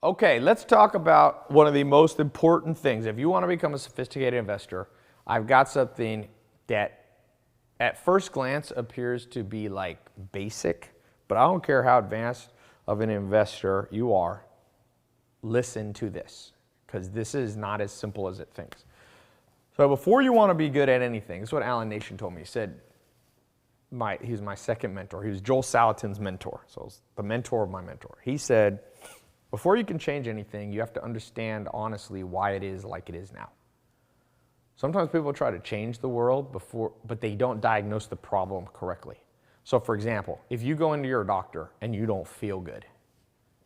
Okay, let's talk about one of the most important things. If you want to become a sophisticated investor, I've got something that at first glance appears to be like basic, but I don't care how advanced of an investor you are, listen to this, because this is not as simple as it thinks. So before you want to be good at anything, this is what Alan Nation told me. He said, he's my second mentor. He was Joel Salatin's mentor, so it's the mentor of my mentor. He said, before you can change anything, you have to understand honestly why it is like it is now. Sometimes people try to change the world but they don't diagnose the problem correctly. So for example, if you go into your doctor and you don't feel good,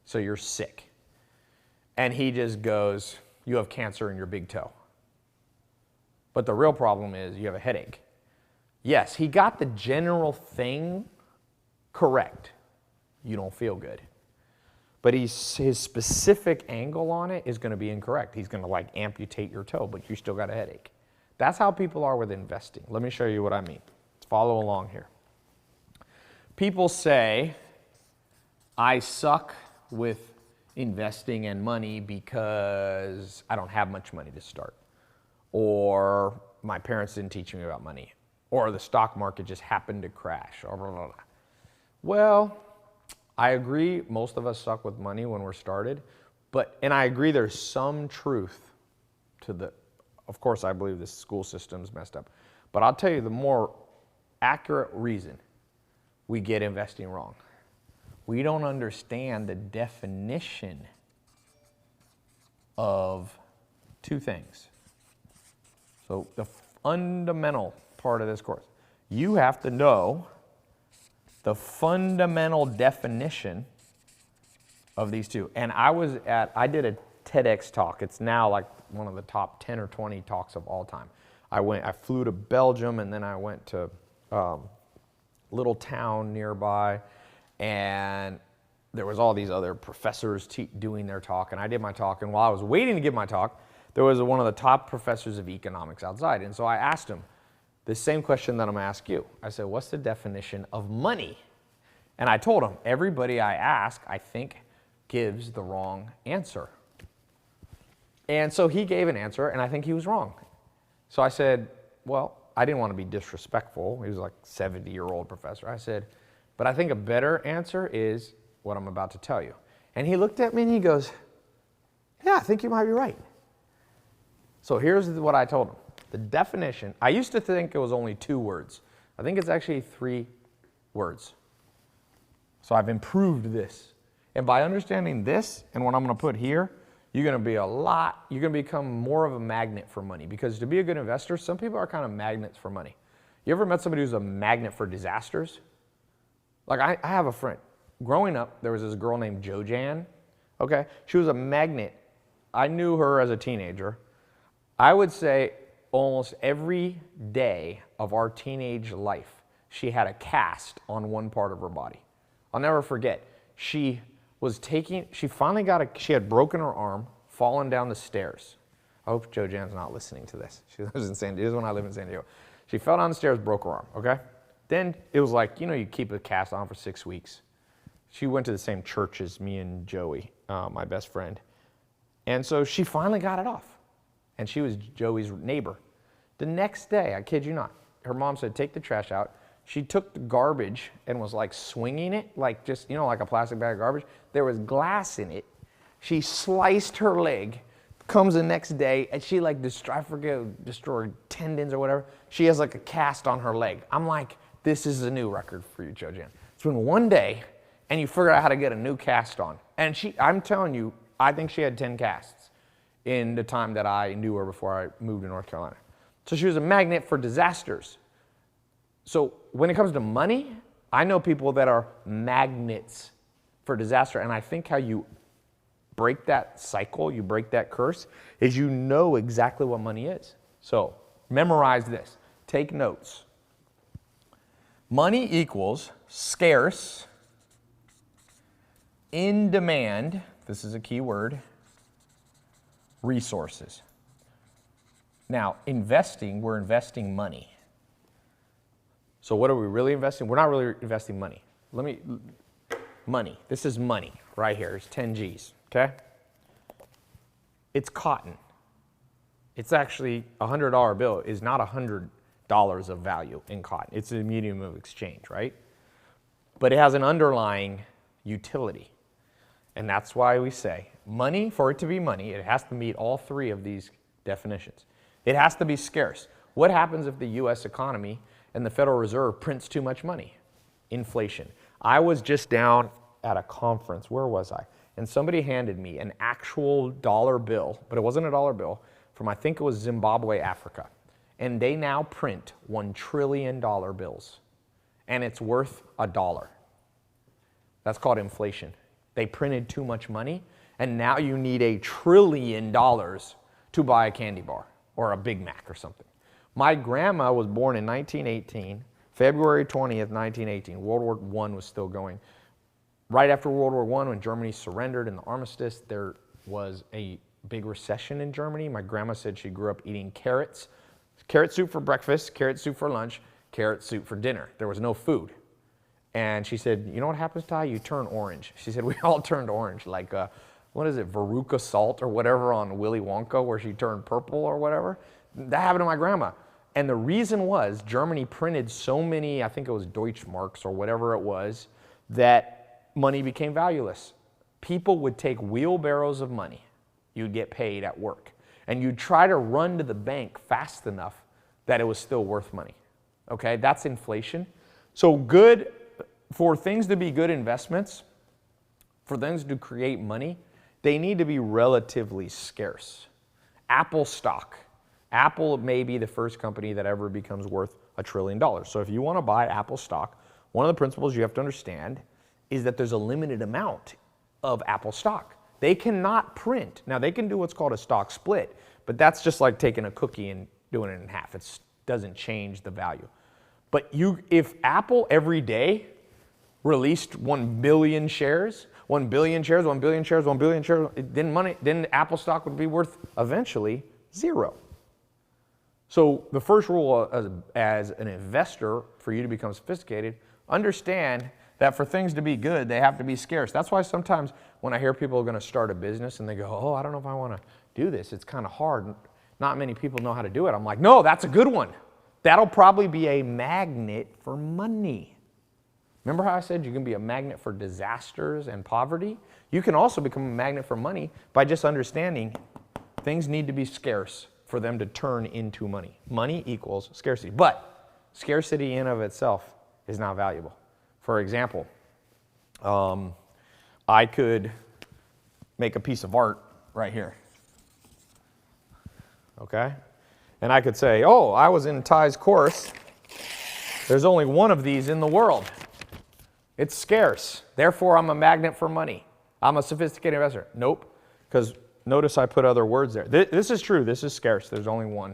so you're sick, and he just goes, you have cancer in your big toe. But the real problem is you have a headache. Yes, he got the general thing correct. You don't feel good. But his specific angle on it is going to be incorrect. He's going to like amputate your toe, but you still got a headache. That's how people are with investing. Let me show you what I mean. Let's follow along here. People say, I suck with investing and money because I don't have much money to start. Or my parents didn't teach me about money. Or the stock market just happened to crash. Or blah, blah, blah. Well, I agree most of us suck with money when we're started, and I agree there's some truth to of course I believe the school system's messed up, but I'll tell you the more accurate reason we get investing wrong. We don't understand the definition of two things. So the fundamental part of this course, you have to know the fundamental definition of these two. And I did a TEDx talk. It's now like one of the top 10 or 20 talks of all time. I flew to Belgium, and then I went to a little town nearby, and there was all these other professors doing their talk, and I did my talk, and while I was waiting to give my talk, there was one of the top professors of economics outside, and so I asked him the same question that I'm going to ask you. I said, what's the definition of money? And I told him, everybody I ask, I think, gives the wrong answer. And so he gave an answer, and I think he was wrong. So I said, well, I didn't want to be disrespectful. He was like a 70-year-old professor. I said, but I think a better answer is what I'm about to tell you. And he looked at me and he goes, yeah, I think you might be right. So here's what I told him. The definition, I used to think it was only 2 words. I think it's actually 3 words. So I've improved this. And by understanding this and what I'm going to put here, you're going to become more of a magnet for money. Because to be a good investor, some people are kind of magnets for money. You ever met somebody who's a magnet for disasters? Like I have a friend. Growing up, there was this girl named JoJan. Okay? She was a magnet. I knew her as a teenager. I would say almost every day of our teenage life, she had a cast on one part of her body. I'll never forget. She had broken her arm, fallen down the stairs. I hope JoJan's not listening to this. She lives in San Diego. This is when I live in San Diego. She fell down the stairs, broke her arm, okay? Then it was like, you keep a cast on for 6 weeks. She went to the same church as me and Joey, my best friend. And so she finally got it off. And she was Joey's neighbor. The next day, I kid you not, her mom said, take the trash out. She took the garbage and was like swinging it, like just, like a plastic bag of garbage. There was glass in it. She sliced her leg, comes the next day, and she destroyed tendons or whatever. She has like a cast on her leg. I'm like, this is a new record for you, JoJan. It's been one day, and you figure out how to get a new cast on. And I'm telling you, I think she had 10 casts in the time that I knew her before I moved to North Carolina. So she was a magnet for disasters. So when it comes to money, I know people that are magnets for disaster. And I think how you break that cycle, you break that curse, is you know exactly what money is. So memorize this. Take notes. Money equals scarce, in demand, this is a key word, resources. Now, investing, we're investing money. So what are we really investing? We're not really investing money. Money. This is money right here. It's 10 G's, okay? It's cotton. It's actually a $100 bill is not $100 of value in cotton. It's a medium of exchange, right? But it has an underlying utility. And that's why we say money, for it to be money, it has to meet all three of these definitions. It has to be scarce. What happens if the U.S. economy and the Federal Reserve prints too much money? Inflation. I was just down at a conference. Where was I? And somebody handed me an actual dollar bill, but it wasn't a dollar bill, from I think it was Zimbabwe, Africa. And they now print $1 trillion bills. And it's worth $1. That's called inflation. They printed too much money, and now you need $1 trillion to buy a candy bar or a Big Mac or something. My grandma was born in 1918, February 20th, 1918. World War I was still going. Right after World War I, when Germany surrendered in the armistice, there was a big recession in Germany. My grandma said she grew up eating carrots, carrot soup for breakfast, carrot soup for lunch, carrot soup for dinner. There was no food. And she said, you know what happens, Tai? You turn orange. She said, we all turned orange, like, what is it, Veruca Salt or whatever on Willy Wonka, where she turned purple or whatever. That happened to my grandma. And the reason was Germany printed so many, I think it was Deutschmarks or whatever it was, that money became valueless. People would take wheelbarrows of money. You'd get paid at work. And you'd try to run to the bank fast enough that it was still worth money. Okay, that's inflation. So good, for things to be good investments, for things to create money, they need to be relatively scarce. Apple stock. Apple may be the first company that ever becomes worth $1 trillion. So if you want to buy Apple stock, one of the principles you have to understand is that there's a limited amount of Apple stock. They cannot print. Now, they can do what's called a stock split, but that's just like taking a cookie and doing it in half. It doesn't change the value. But if Apple every day released 1 billion shares, 1 billion shares, 1 billion shares, 1 billion shares, then Apple stock would be worth eventually zero. So the first rule as an investor for you to become sophisticated, understand that for things to be good, they have to be scarce. That's why sometimes when I hear people are going to start a business and they go, oh, I don't know if I want to do this. It's kind of hard. Not many people know how to do it. I'm like, no, that's a good one. That'll probably be a magnet for money. Remember how I said you can be a magnet for disasters and poverty? You can also become a magnet for money by just understanding things need to be scarce for them to turn into money. Money equals scarcity. But scarcity in of itself is not valuable. For example, I could make a piece of art right here. Okay? And I could say, oh, I was in Tai's course. There's only one of these in the world. It's scarce. Therefore, I'm a magnet for money. I'm a sophisticated investor. Nope. Because notice I put other words there. This is true. This is scarce. There's only one.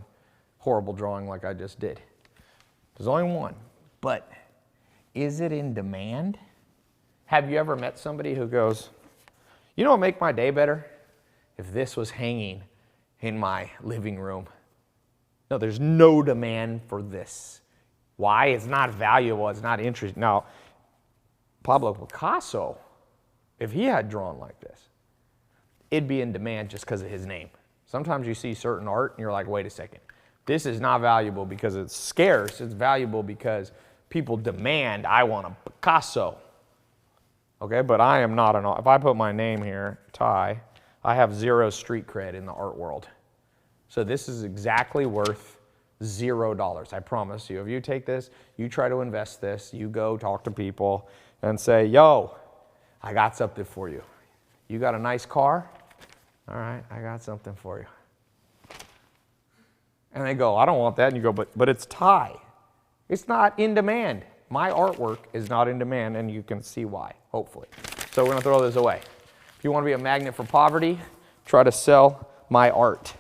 Horrible drawing like I just did. There's only one. But is it in demand? Have you ever met somebody who goes, you know what would make my day better? If this was hanging in my living room. No, there's no demand for this. Why? It's not valuable. It's not interesting. Now, Pablo Picasso, if he had drawn like this, it'd be in demand just because of his name. Sometimes you see certain art and you're like, wait a second. This is not valuable because it's scarce. It's valuable because people demand, I want a Picasso. Okay, but I am not an art. If I put my name here, Tai, I have zero street cred in the art world. So this is exactly worth $0. I promise you. If you take this, you try to invest this, you go talk to people and say, yo, I got something for you. You got a nice car? All right, I got something for you. And they go, I don't want that. And you go, but it's Tai. It's not in demand. My artwork is not in demand, and you can see why, hopefully. So we're going to throw this away. If you want to be a magnet for poverty, try to sell my art.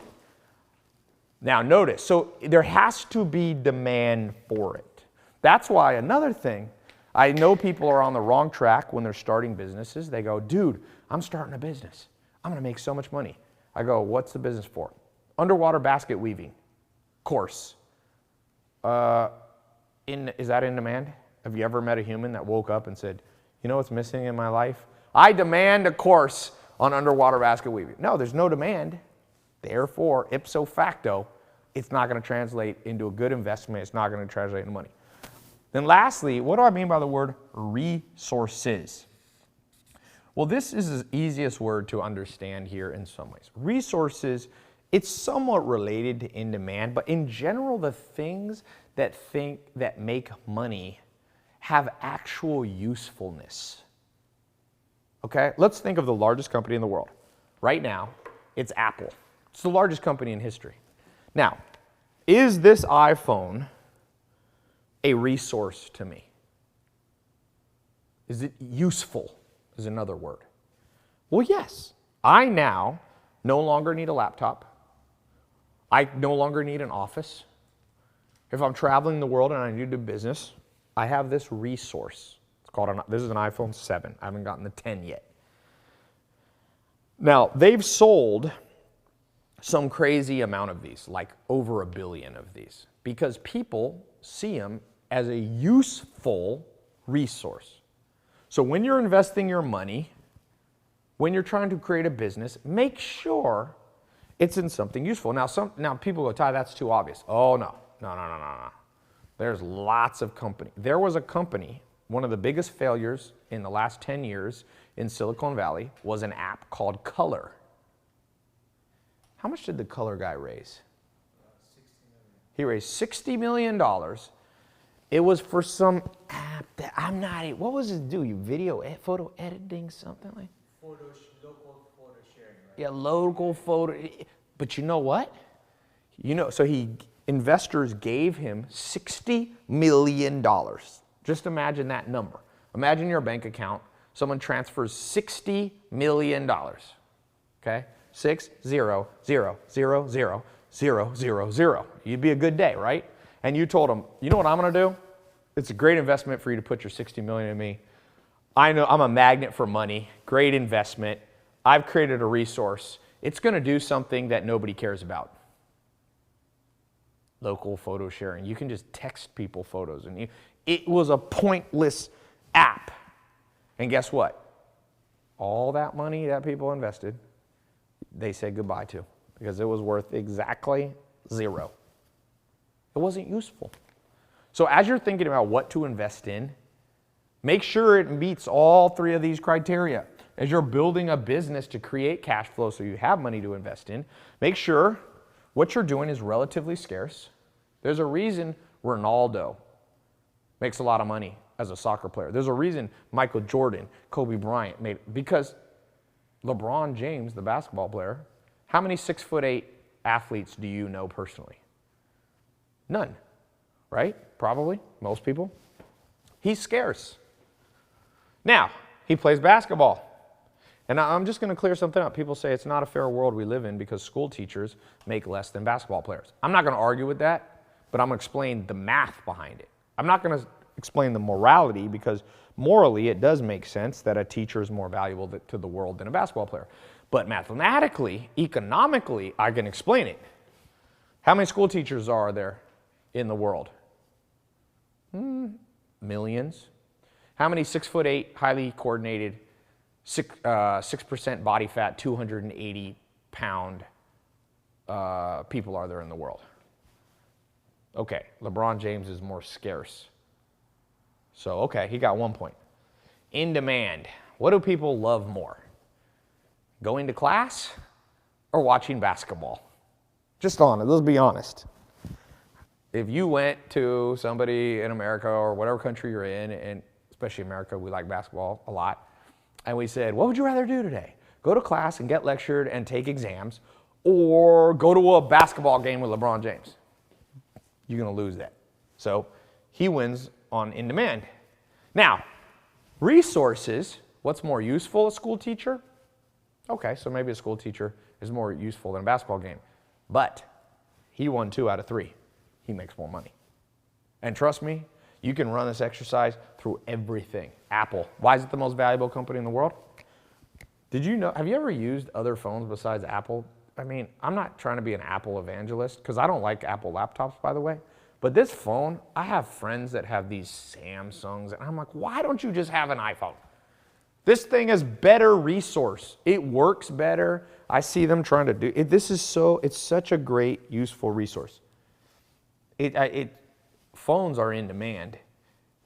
Now notice, so there has to be demand for it. That's why another thing, I know people are on the wrong track when they're starting businesses. They go, dude, I'm starting a business. I'm going to make so much money. I go, what's the business for? Underwater basket weaving course. Is that in demand? Have you ever met a human that woke up and said, you know what's missing in my life? I demand a course on underwater basket weaving. No, there's no demand. Therefore, ipso facto, it's not going to translate into a good investment. It's not going to translate into money. Then lastly, what do I mean by the word resources? Well, this is the easiest word to understand here in some ways. Resources, it's somewhat related to in demand, but in general, the things that make money have actual usefulness. Okay, let's think of the largest company in the world. Right now, it's Apple. It's the largest company in history. Now, is this iPhone a resource to me? Is it useful, is another word? Well, yes. I now no longer need a laptop. I no longer need an office. If I'm traveling the world and I need to do business, I have this resource. This is an iPhone 7. I haven't gotten the 10 yet. Now, they've sold some crazy amount of these, like over 1 billion of these, because people see them as a useful resource. So when you're investing your money, when you're trying to create a business, make sure it's in something useful. Now people go, Tai, that's too obvious. Oh, no. There's lots of companies. There was a company, one of the biggest failures in the last 10 years in Silicon Valley was an app called Color. How much did the Color guy raise? 60 million. He raised $60 million. It was for some app that what was it do? Photo editing, something like? Local photo sharing, right? Yeah, local photo. But you know what? So investors gave him $60 million. Just imagine that number. Imagine your bank account. Someone transfers $60 million. Okay? 6 0 0 0 0 0 0 0. You'd be a good day, right? And you told them, you know what I'm going to do? It's a great investment for you to put your $60 million in me. I know I'm a magnet for money. Great investment. I've created a resource. It's going to do something that nobody cares about. Local photo sharing. You can just text people photos. And it was a pointless app. And guess what? All that money that people invested, they said goodbye to, because it was worth exactly zero. It wasn't useful. So as you're thinking about what to invest in, make sure it meets all 3 of these criteria. As you're building a business to create cash flow so you have money to invest in, make sure what you're doing is relatively scarce. There's a reason Ronaldo makes a lot of money as a soccer player. There's a reason Michael Jordan, Kobe Bryant because LeBron James, the basketball player, how many 6'8" athletes do you know personally? None, right? Probably, most people. He's scarce. Now, he plays basketball. And I'm just going to clear something up. People say it's not a fair world we live in because school teachers make less than basketball players. I'm not going to argue with that, but I'm going to explain the math behind it. I'm not going to explain the morality because morally it does make sense that a teacher is more valuable to the world than a basketball player. But mathematically, economically, I can explain it. How many school teachers are there in the world? Millions. How many 6'8", highly coordinated, 6% body fat, 280-pound people are there in the world? Okay, LeBron James is more scarce. So, okay, he got 1 point. In demand. What do people love more? Going to class or watching basketball? Just honest, let's be honest. If you went to somebody in America or whatever country you're in, and especially America, we like basketball a lot, and we said, what would you rather do today? Go to class and get lectured and take exams, or go to a basketball game with LeBron James? You're going to lose that. So he wins on in demand. Now, resources, what's more useful, a school teacher? Okay, so maybe a school teacher is more useful than a basketball game. But he won 2 out of 3. He makes more money. And trust me, you can run this exercise through everything. Apple, why is it the most valuable company in the world? Did you know, have you ever used other phones besides Apple? I mean, I'm not trying to be an Apple evangelist because I don't like Apple laptops, by the way. But this phone, I have friends that have these Samsungs, and I'm like, why don't you just have an iPhone? This thing is better resource. It works better. I see them trying to do it. It's such a great, useful resource. Phones are in demand,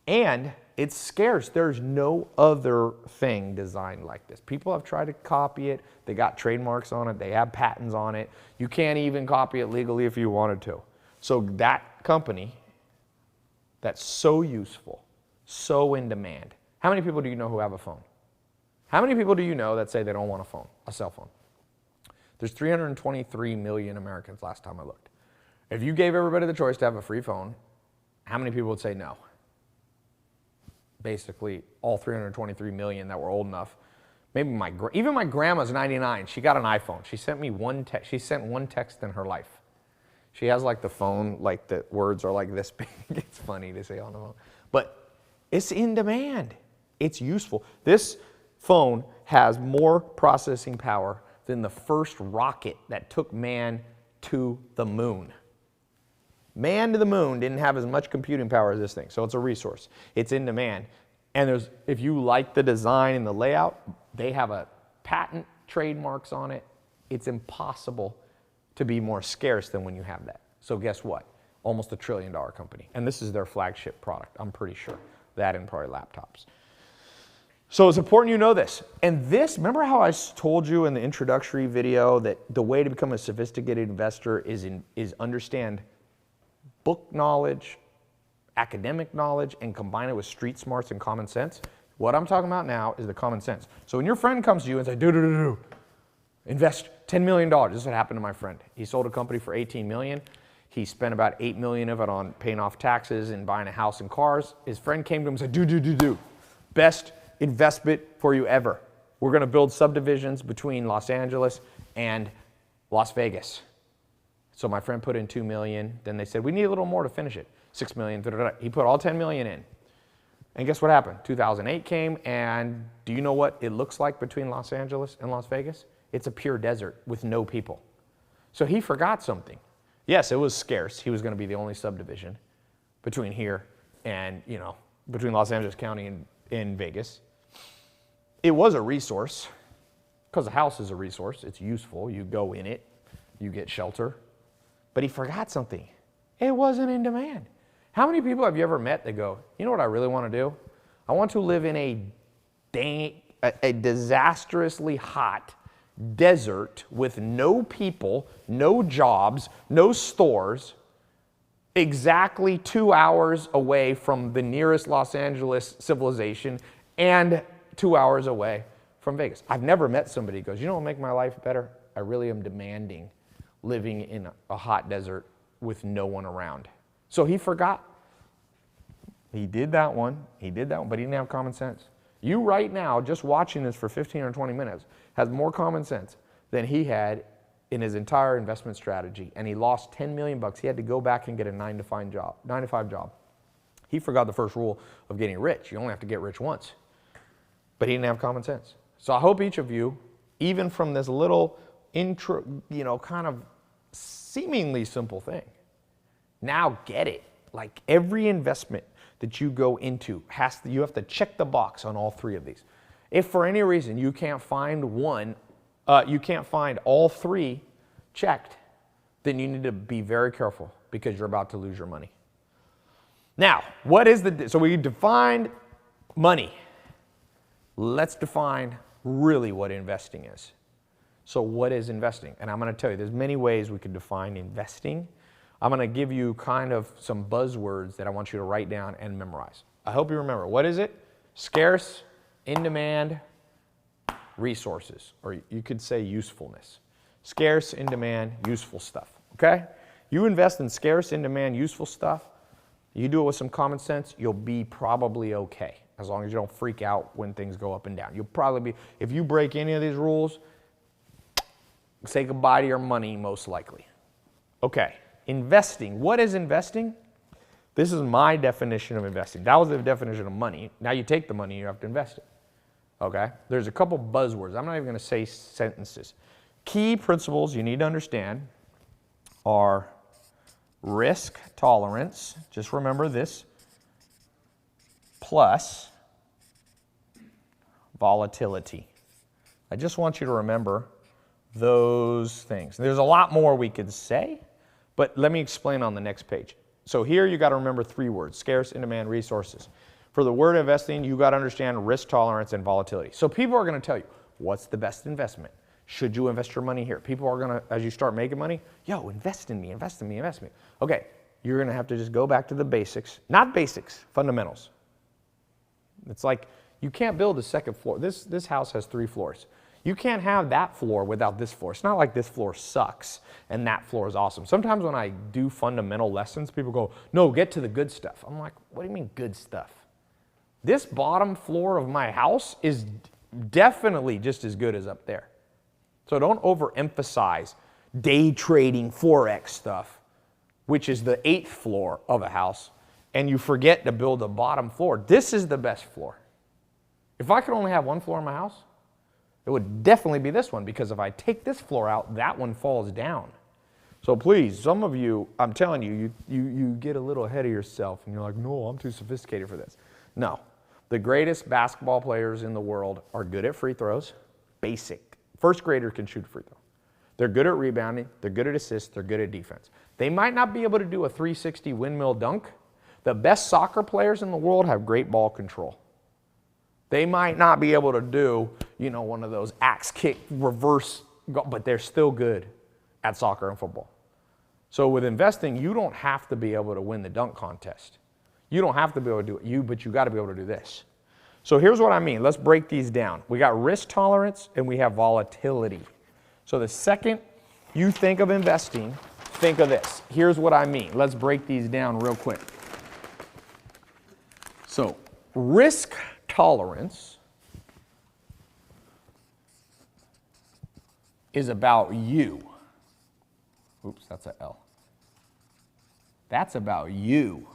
and it's scarce. There's no other thing designed like this. People have tried to copy it. They got trademarks on it. They have patents on it. You can't even copy it legally if you wanted to. So that company that's so useful, so in demand. How many people do you know who have a phone? How many people do you know that say they don't want a phone, a cell phone? There's 323 million Americans last time I looked. If you gave everybody the choice to have a free phone, how many people would say no? Basically, all 323 million that were old enough. Maybe even my grandma's 99. She got an iPhone. She sent me she sent one text in her life. She has like the phone, like the words are like this big. It's funny to say on the phone. But it's in demand. It's useful. This phone has more processing power than the first rocket that took man to the moon. Man to the moon didn't have as much computing power as this thing, so it's a resource. It's in demand. And if you like the design and the layout, they have a patent trademarks on it. It's impossible to be more scarce than when you have that. So guess what? Almost $1 trillion company. And this is their flagship product, I'm pretty sure. That and probably laptops. So it's important you know this. And this, remember how I told you in the introductory video that the way to become a sophisticated investor is understand book knowledge, academic knowledge, and combine it with street smarts and common sense? What I'm talking about now is the common sense. So when your friend comes to you and says, invest $10 million. This is what happened to my friend. He sold a company for $18 million. He spent about $8 million of it on paying off taxes and buying a house and cars. His friend came to him and said, do. Best investment for you ever. We're going to build subdivisions between Los Angeles and Las Vegas. So my friend put in $2 million. Then they said, we need a little more to finish it. $6 million. He put all $10 million in. And guess what happened? 2008 came, and do you know what it looks like between Los Angeles and Las Vegas? It's a pure desert with no people. So he forgot something. Yes, it was scarce. He was going to be the only subdivision between here and, between Los Angeles County and Vegas. It was a resource, because a house is a resource. It's useful. You go in it. You get shelter. But he forgot something. It wasn't in demand. How many people have you ever met that go, you know what I really want to do? I want to live in a disastrously hot desert with no people, no jobs, no stores, exactly 2 hours away from the nearest Los Angeles civilization and 2 hours away from Vegas. I've never met somebody who goes, you know what will make my life better? I really am demanding living in a hot desert with no one around. So he forgot. He did that one, but he didn't have common sense. You right now, just watching this for 15 or 20 minutes, has more common sense than he had in his entire investment strategy, and he lost $10 million. He had to go back and get a 9 to 5 job. He forgot the first rule of getting rich. You only have to get rich once. But he didn't have common sense. So I hope each of you, even from this little kind of seemingly simple thing, now get it. Like every investment that you go into, you have to check the box on all three of these. If for any reason you can't find all three checked, then you need to be very careful because you're about to lose your money. Now, so we defined money. Let's define really what investing is. So what is investing? And I'm going to tell you, there's many ways we could define investing. I'm going to give you kind of some buzzwords that I want you to write down and memorize. I hope you remember. What is it? Scarce, in demand, resources, or you could say usefulness. Scarce, in demand, useful stuff, okay? You invest in scarce, in demand, useful stuff, you do it with some common sense, you'll be probably okay, as long as you don't freak out when things go up and down. You'll probably be, if you break any of these rules, say goodbye to your money most likely. Okay, investing. What is investing? This is my definition of investing. That was the definition of money. Now you take the money, you have to invest it. Okay? There's a couple buzzwords. I'm not even going to say sentences. Key principles you need to understand are risk tolerance. Just remember this. Plus volatility. I just want you to remember those things. There's a lot more we could say, but let me explain on the next page. So here you got to remember 3 words: scarce, in demand, resources. For the word investing, you got to understand risk tolerance and volatility. So people are going to tell you, what's the best investment? Should you invest your money here? People are going to, as you start making money, yo, invest in me, invest in me, invest in me. Okay, you're going to have to just go back to the basics. Not basics, fundamentals. It's like you can't build a second floor. This house has 3 floors. You can't have that floor without this floor. It's not like this floor sucks and that floor is awesome. Sometimes when I do fundamental lessons, people go, no, get to the good stuff. I'm like, what do you mean good stuff? This bottom floor of my house is definitely just as good as up there. So don't overemphasize day trading Forex stuff, which is the 8th floor of a house, and you forget to build a bottom floor. This is the best floor. If I could only have 1 floor in my house, it would definitely be this one, because if I take this floor out, that one falls down. So please, some of you, I'm telling you, you get a little ahead of yourself and you're like, no, I'm too sophisticated for this. No, the greatest basketball players in the world are good at free throws, basic. First grader can shoot a free throw. They're good at rebounding, they're good at assists, they're good at defense. They might not be able to do a 360 windmill dunk. The best soccer players in the world have great ball control. They might not be able to do, one of those axe kick reverse, but they're still good at soccer and football. So with investing, you don't have to be able to win the dunk contest. You don't have to be able to do it, but you got to be able to do this. So here's what I mean. Let's break these down. We got risk tolerance and we have volatility. So the second you think of investing, think of this. Here's what I mean. Let's break these down real quick. So risk tolerance is about you. Oops, that's an L. That's about you.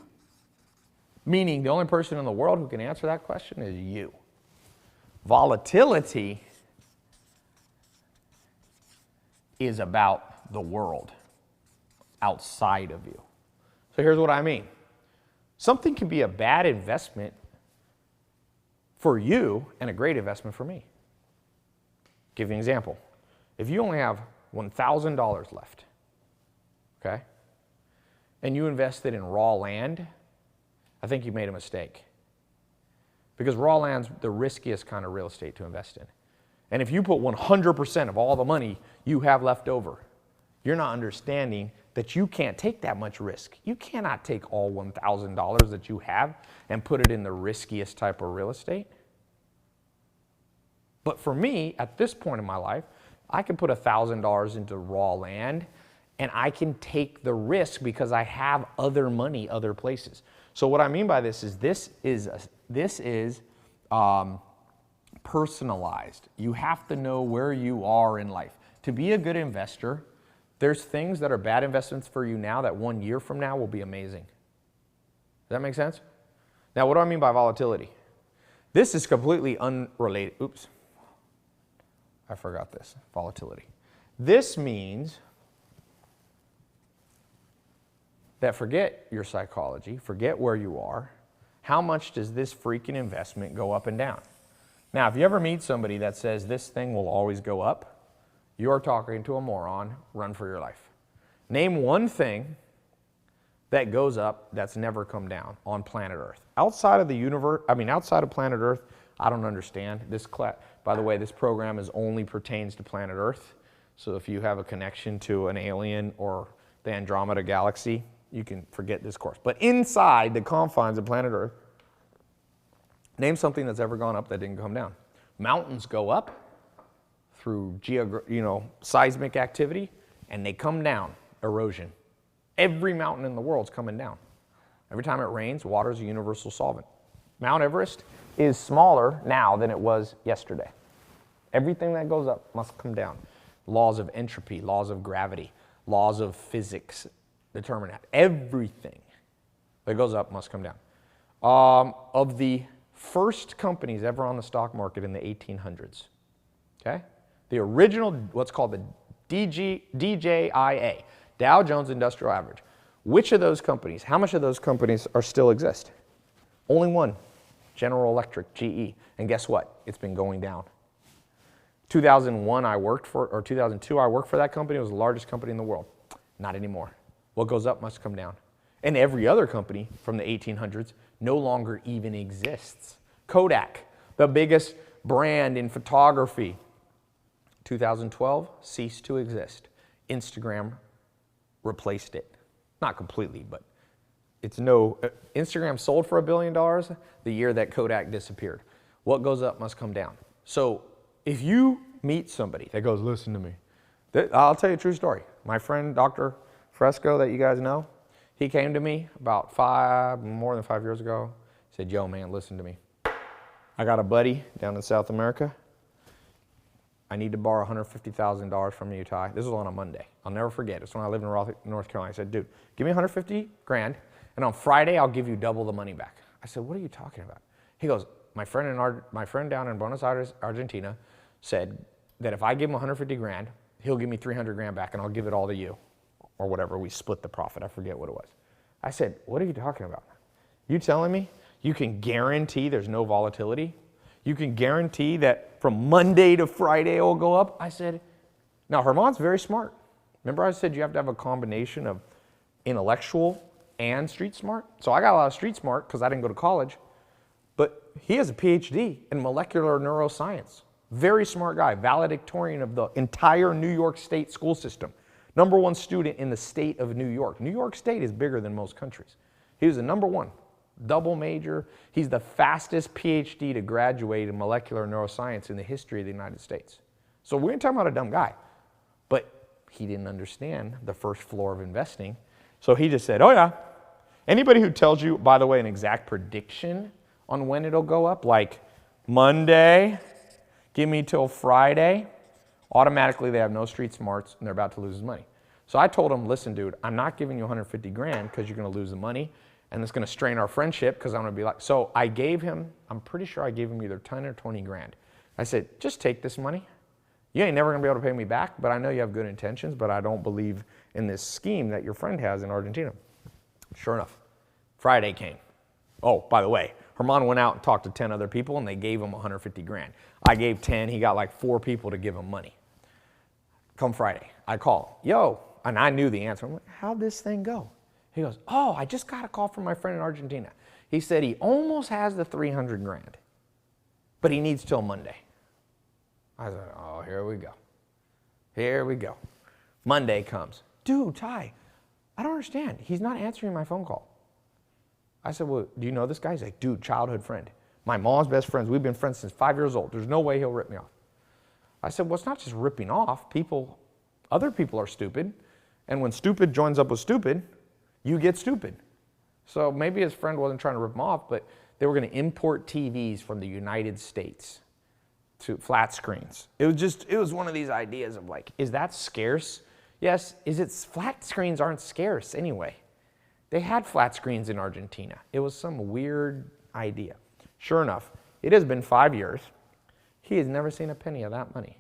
Meaning the only person in the world who can answer that question is you. Volatility is about the world outside of you. So here's what I mean. Something can be a bad investment for you and a great investment for me. Give you an example. If you only have $1,000 left, okay, and you invested in raw land, I think you made a mistake. Because raw land's the riskiest kind of real estate to invest in. And if you put 100% of all the money you have left over, you're not understanding that you can't take that much risk. You cannot take all $1,000 that you have and put it in the riskiest type of real estate. But for me, at this point in my life, I can put $1,000 into raw land and I can take the risk because I have other money other places. So what I mean by this is personalized. You have to know where you are in life. To be a good investor, there's things that are bad investments for you now that 1 year from now will be amazing. Does that make sense? Now, what do I mean by volatility? This is completely unrelated. Oops. I forgot this. Volatility. This means that forget your psychology, forget where you are. How much does this freaking investment go up and down? Now, if you ever meet somebody that says this thing will always go up, you're talking to a moron. Run for your life. Name one thing that goes up that's never come down on planet Earth. Outside of the universe, outside of planet Earth, I don't understand. By the way, this program only pertains to planet Earth. So if you have a connection to an alien or the Andromeda galaxy, you can forget this course. But inside the confines of planet Earth, name something that's ever gone up that didn't come down. Mountains go up through seismic activity, and they come down, erosion. Every mountain in the world's coming down. Every time it rains, water is a universal solvent. Mount Everest is smaller now than it was yesterday. Everything that goes up must come down. Laws of entropy, laws of gravity, laws of physics determine that. Everything that goes up must come down. Of the first companies ever on the stock market in the 1800s, okay? The original, what's called the DJIA, Dow Jones Industrial Average. Which of those companies, how much of those companies still exist? Only one, General Electric, GE. And guess what? It's been going down. 2001, or 2002, I worked for that company. It was the largest company in the world. Not anymore. What goes up must come down. And every other company from the 1800s no longer even exists. Kodak, the biggest brand in photography, 2012 ceased to exist. Instagram replaced it. Not completely, but Instagram sold for $1 billion the year that Kodak disappeared. What goes up must come down. So if you meet somebody that goes, listen to me, I'll tell you a true story. My friend, Dr. Fresco, that you guys know, he came to me about more than 5 years ago. He said, yo, man, listen to me. I got a buddy down in South America. I need to borrow $150,000 from you, Tai. This was on a Monday. I'll never forget. It's when I lived in Raleigh, North Carolina. I said, dude, give me 150 grand, and on Friday, I'll give you double the money back. I said, what are you talking about? He goes, my friend down in Buenos Aires, Argentina, said that if I give him 150 grand, he'll give me 300 grand back, and I'll give it all to you, or whatever. We split the profit. I forget what it was. I said, what are you talking about? You telling me you can guarantee there's no volatility? You can guarantee that from Monday to Friday it will go up? I said, now Herman's very smart. Remember I said you have to have a combination of intellectual and street smart? So I got a lot of street smart because I didn't go to college, but he has a PhD in molecular neuroscience. Very smart guy, valedictorian of the entire New York State school system. #1 student in the state of New York. New York State is bigger than most countries. He was the #1. Double major. He's the fastest PhD to graduate in molecular neuroscience in the history of the United States. So we're talking about a dumb guy, but he didn't understand the first floor of investing. So he just said, oh yeah, anybody who tells you, by the way, an exact prediction on when it'll go up, like Monday, give me till Friday, automatically they have no street smarts and they're about to lose his money. So I told him, listen, dude, I'm not giving you 150 grand because you're going to lose the money. And it's going to strain our friendship because I'm going to be like, so I gave him, I'm pretty sure I gave him either 10 or 20 grand. I said, just take this money. You ain't never going to be able to pay me back, but I know you have good intentions, but I don't believe in this scheme that your friend has in Argentina. Sure enough, Friday came. Oh, by the way, Herman went out and talked to 10 other people and they gave him 150 grand. I gave 10, he got like 4 people to give him money. Come Friday, I call, yo, and I knew the answer. I'm like, how'd this thing go? He goes, oh, I just got a call from my friend in Argentina. He said he almost has the 300 grand, but he needs till Monday. I said, oh, here we go. Here we go. Monday comes. Dude, Tai, I don't understand. He's not answering my phone call. I said, well, do you know this guy? He's like, dude, childhood friend. My mom's best friends. We've been friends since 5 years old. There's no way he'll rip me off. I said, well, it's not just ripping off. Other people are stupid. And when stupid joins up with stupid, you get stupid. So maybe his friend wasn't trying to rip him off, but they were going to import TVs from the United States to flat screens. It was one of these ideas of like, is that scarce? Yes. Flat screens aren't scarce anyway. They had flat screens in Argentina. It was some weird idea. Sure enough, it has been 5 years. He has never seen a penny of that money.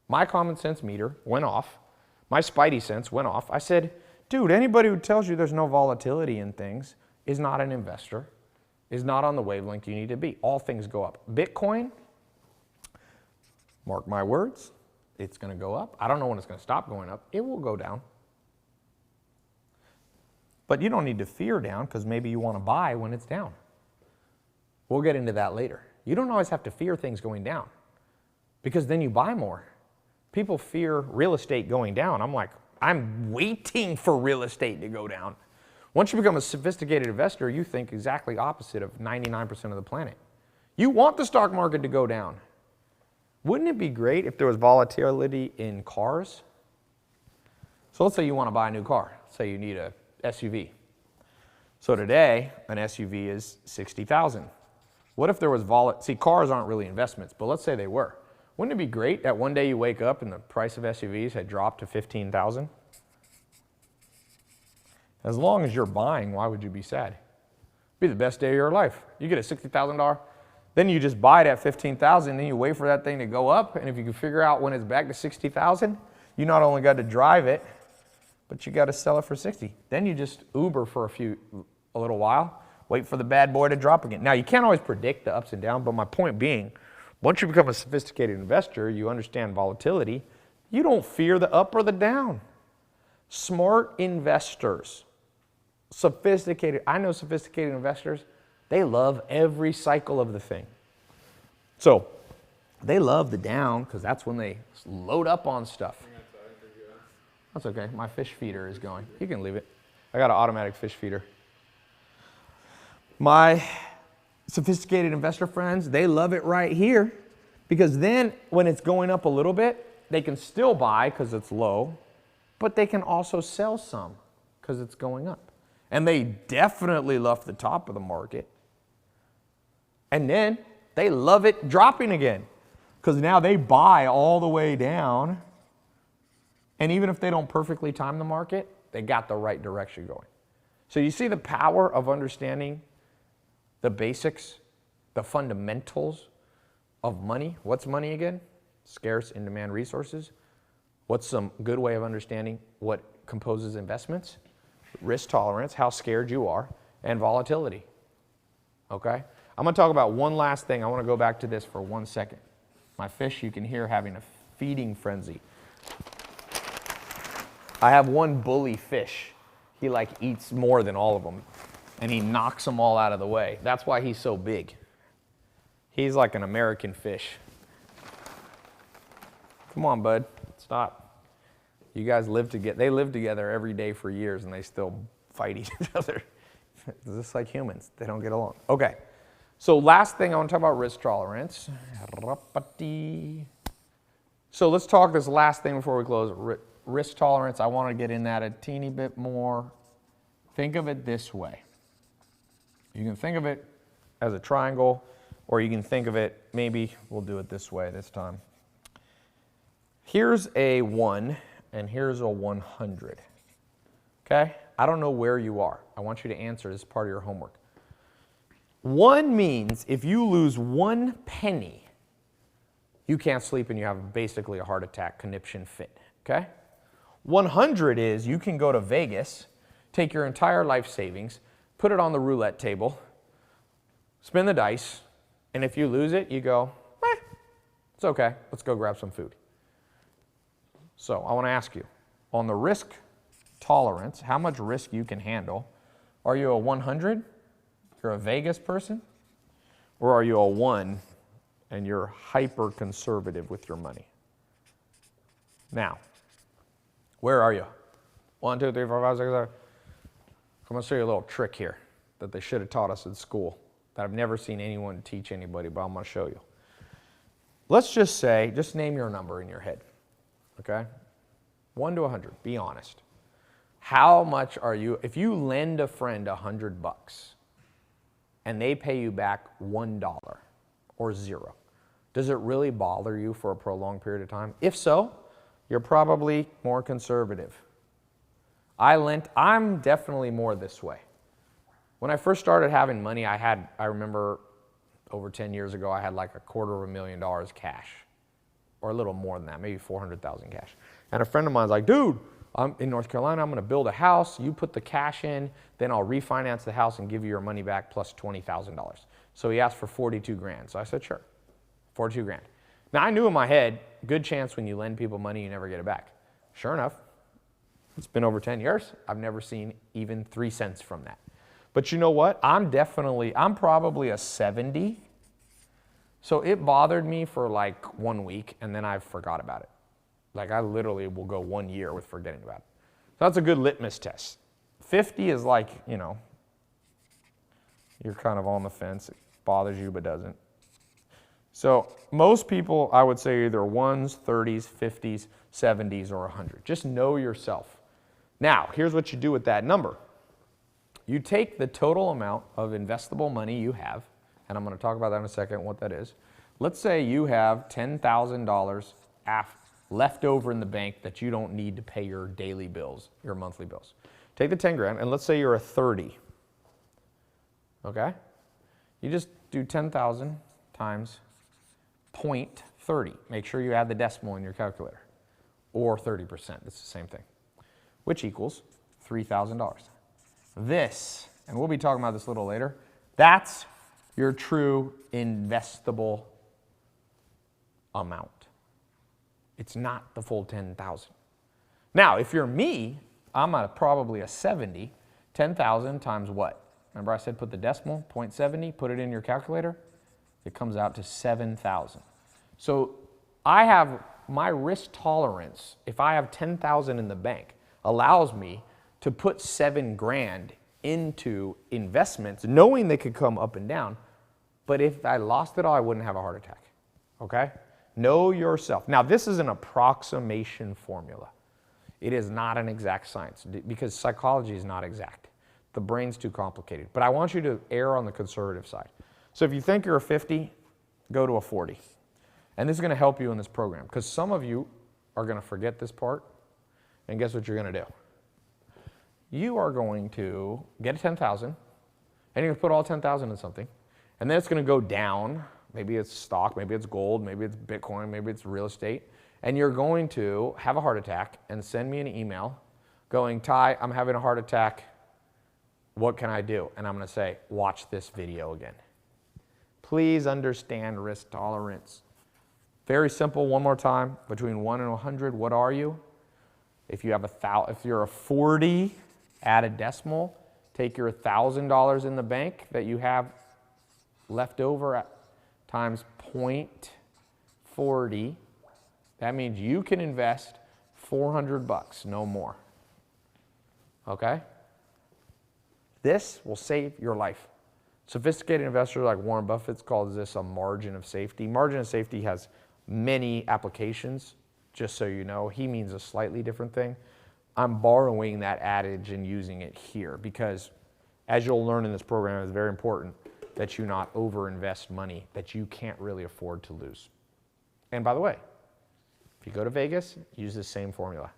My common sense meter went off. My spidey sense went off. I said, dude, anybody who tells you there's no volatility in things is not an investor, is not on the wavelength you need to be. All things go up. Bitcoin, mark my words, it's going to go up. I don't know when it's going to stop going up. It will go down. But you don't need to fear down because maybe you want to buy when it's down. We'll get into that later. You don't always have to fear things going down because then you buy more. People fear real estate going down. I'm like, I'm waiting for real estate to go down. Once you become a sophisticated investor, you think exactly opposite of 99% of the planet. You want the stock market to go down. Wouldn't it be great if there was volatility in cars? So let's say you want to buy a new car. Say you need a SUV. So today, an SUV is $60,000. What if there was See, cars aren't really investments, but let's say they were. Wouldn't it be great that one day you wake up and the price of SUVs had dropped to $15,000? As long as you're buying, why would you be sad? It'd be the best day of your life. You get a $60,000, then you just buy it at $15,000, then you wait for that thing to go up, and if you can figure out when it's back to $60,000, you not only got to drive it, but you got to sell it for $60,000. Then you just Uber for a little while, wait for the bad boy to drop again. Now, you can't always predict the ups and downs, but my point being, Once you become a sophisticated investor, you understand volatility. You don't fear the up or the down. Smart investors, I know sophisticated investors, they love every cycle of the thing. So they love the down because that's when they load up on stuff. That's okay. My fish feeder is going. You can leave it. I got an automatic fish feeder. My sophisticated investor friends, they love it right here because then when it's going up a little bit, they can still buy because it's low, but they can also sell some because it's going up. And they definitely love the top of the market. And then they love it dropping again because now they buy all the way down. And even if they don't perfectly time the market, they got the right direction going. So you see the power of understanding the basics, the fundamentals of money. What's money again? Scarce in-demand resources. What's some good way of understanding what composes investments? Risk tolerance, how scared you are, and volatility. Okay? I'm going to talk about one last thing. I want to go back to this for 1 second. My fish, you can hear having a feeding frenzy. I have one bully fish. He like eats more than all of them, and he knocks them all out of the way. That's why he's so big. He's like an American fish. Come on, bud. Stop. You guys live together. They live together every day for years, and they still fight each other. It's just like humans. They don't get along. Okay. So last thing, I want to talk about risk tolerance. So let's talk this last thing before we close. Risk tolerance, I want to get in that a teeny bit more. Think of it this way. You can think of it as a triangle, or you can think of it, maybe we'll do it this way this time. Here's a 1, and here's a 100. Okay? I don't know where you are. I want you to answer as part of your homework. 1 means if you lose 1 penny, you can't sleep and you have basically a heart attack, conniption fit. Okay? 100 is you can go to Vegas, take your entire life savings, put it on the roulette table, spin the dice, and if you lose it, you go, it's okay, let's go grab some food. So I want to ask you, on the risk tolerance, how much risk you can handle, are you a 100? You're a Vegas person? Or are you a 1 and you're hyper conservative with your money? Now, where are you? 1, 2, 3, 4, 5, 6, 7. I'm going to show you a little trick here that they should have taught us in school that I've never seen anyone teach anybody, but I'm going to show you. Let's just say, just name your number in your head, okay? 1 to 100, be honest. How much are you, if you lend a friend $100 and they pay you back $1 or 0, does it really bother you for a prolonged period of time? If so, you're probably more conservative. I'm definitely more this way. When I first started having money, I remember over 10 years ago, I had like $250,000 cash, or a little more than that, maybe 400,000 cash. And a friend of mine's like, dude, I'm in North Carolina, I'm gonna build a house, you put the cash in, then I'll refinance the house and give you your money back plus $20,000. So he asked for 42 grand. So I said, sure, 42 grand. Now I knew in my head, good chance when you lend people money, you never get it back. Sure enough, it's been over 10 years. I've never seen even 3 cents from that. But you know what? I'm probably a 70. So it bothered me for like 1 week and then I forgot about it. Like I literally will go 1 year with forgetting about it. So that's a good litmus test. 50 is like, you're kind of on the fence. It bothers you but doesn't. So most people, I would say either 1s, 30s, 50s, 70s, or 100. Just know yourself. Now, here's what you do with that number. You take the total amount of investable money you have, and I'm going to talk about that in a second, what that is. Let's say you have $10,000 left over in the bank that you don't need to pay your daily bills, your monthly bills. Take the 10 grand, and let's say you're a 30. Okay? You just do 10,000 times 0.30. Make sure you add the decimal in your calculator. Or 30%, it's the same thing. Which equals $3,000. This, and we'll be talking about this a little later, that's your true investable amount. It's not the full 10,000. Now, if you're me, I'm at probably a 70. 10,000 times what? Remember I said put the decimal, 0.70, put it in your calculator. It comes out to 7,000. So I have my risk tolerance, if I have 10,000 in the bank, allows me to put 7 grand into investments, knowing they could come up and down. But if I lost it all, I wouldn't have a heart attack. Okay? Know yourself. Now, this is an approximation formula. It is not an exact science because psychology is not exact. The brain's too complicated. But I want you to err on the conservative side. So if you think you're a 50, go to a 40. And this is going to help you in this program because some of you are going to forget this part. And guess what you're going to do? You are going to get a 10,000 and you're going to put all 10,000 in something. And then it's going to go down. Maybe it's stock, maybe it's gold, maybe it's Bitcoin, maybe it's real estate. And you're going to have a heart attack and send me an email going, Tai, I'm having a heart attack. What can I do? And I'm going to say, watch this video again. Please understand risk tolerance. Very simple, one more time. Between 1 and 100, what are you? If you have if you're a 40, add a decimal. Take your $1,000 in the bank that you have left over times 0.40. That means you can invest $400, no more. Okay? This will save your life. Sophisticated investors like Warren Buffett calls this a margin of safety. Margin of safety has many applications, just so you know. He means a slightly different thing. I'm borrowing that adage and using it here because, as you'll learn in this program, it's very important that you not overinvest money that you can't really afford to lose. And by the way, if you go to Vegas, use the same formula.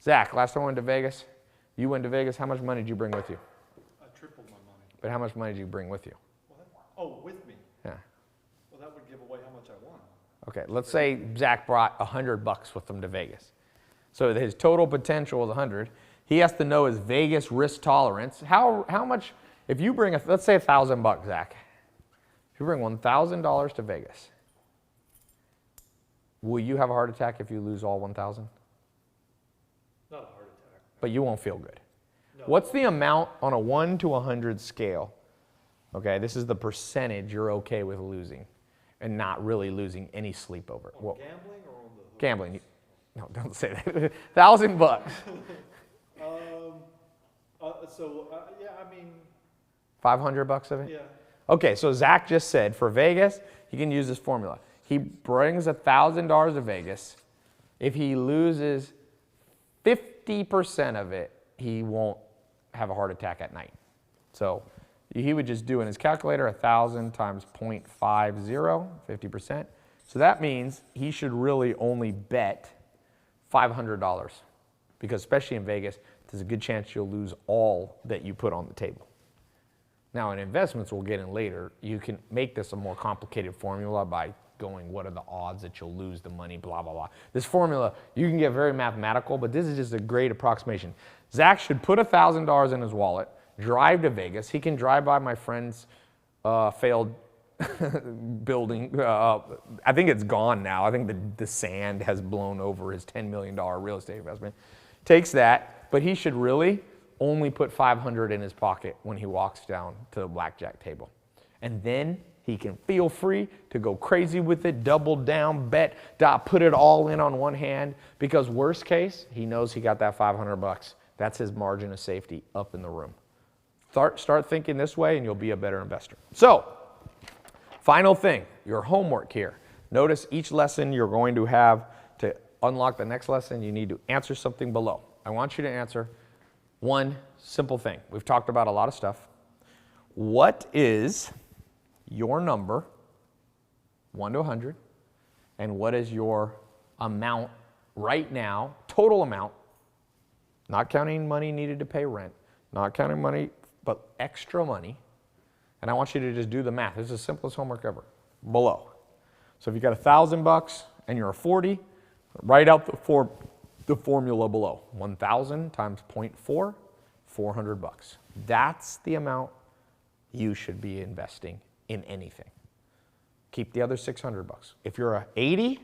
Zach, last time I went to Vegas, you went to Vegas, how much money did you bring with you? I tripled my money. But how much money did you bring with you? What? Oh, with me? Yeah. Well, that would give away how much I won. Okay, let's say Zach brought $100 with him to Vegas. So his total potential is 100. He has to know his Vegas risk tolerance. How much, if you bring, let's say $1,000, Zach. If you bring $1,000 to Vegas, will you have a heart attack if you lose all 1,000? Not a heart attack. But you won't feel good. No. What's the amount on a 1 to 100 scale? Okay, this is the percentage you're okay with losing and not really losing any sleep over it. On gambling or on the hookers? Gambling. No, don't say that. $1,000. Yeah, I mean. $500 of it? Yeah. Okay, so Zach just said for Vegas, you can use this formula. He brings $1,000 to Vegas. If he loses 50% of it, he won't have a heart attack at night. So he would just do in his calculator 1,000 times 0.50, 50%. So that means he should really only bet $500 because especially in Vegas, there's a good chance you'll lose all that you put on the table. Now in investments we'll get in later, you can make this a more complicated formula by going what are the odds that you'll lose the money, blah, blah, blah. This formula, you can get very mathematical, but this is just a great approximation. Zach should put $1,000 in his wallet, drive to Vegas. He can drive by my friend's failed building. I think it's gone now. I think the sand has blown over his $10 million real estate investment. Takes that, but he should really only put $500 in his pocket when he walks down to the blackjack table. And then he can feel free to go crazy with it, double down, bet, put it all in on one hand, because worst case, he knows he got that $500. That's his margin of safety up in the room. Start thinking this way and you'll be a better investor. So, final thing, your homework here. Notice each lesson you're going to have to unlock the next lesson, you need to answer something below. I want you to answer one simple thing. We've talked about a lot of stuff. What is your number, 1 to 100, and what is your amount right now, total amount, not counting money needed to pay rent, not counting money, but extra money, and I want you to just do the math. This is the simplest homework ever, below. So if you got $1,000 and you're a 40, write out the formula below. 1,000 times 0.4, $400. That's the amount you should be investing in anything. Keep the other $600. If you're a 80,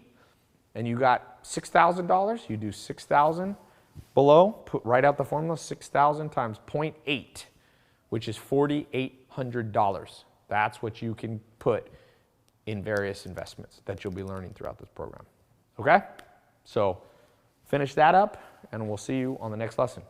and you got $6,000, you do 6,000 below, write out the formula, 6,000 times 0.8, which is $4,800. That's what you can put in various investments that you'll be learning throughout this program. Okay? So finish that up, and we'll see you on the next lesson.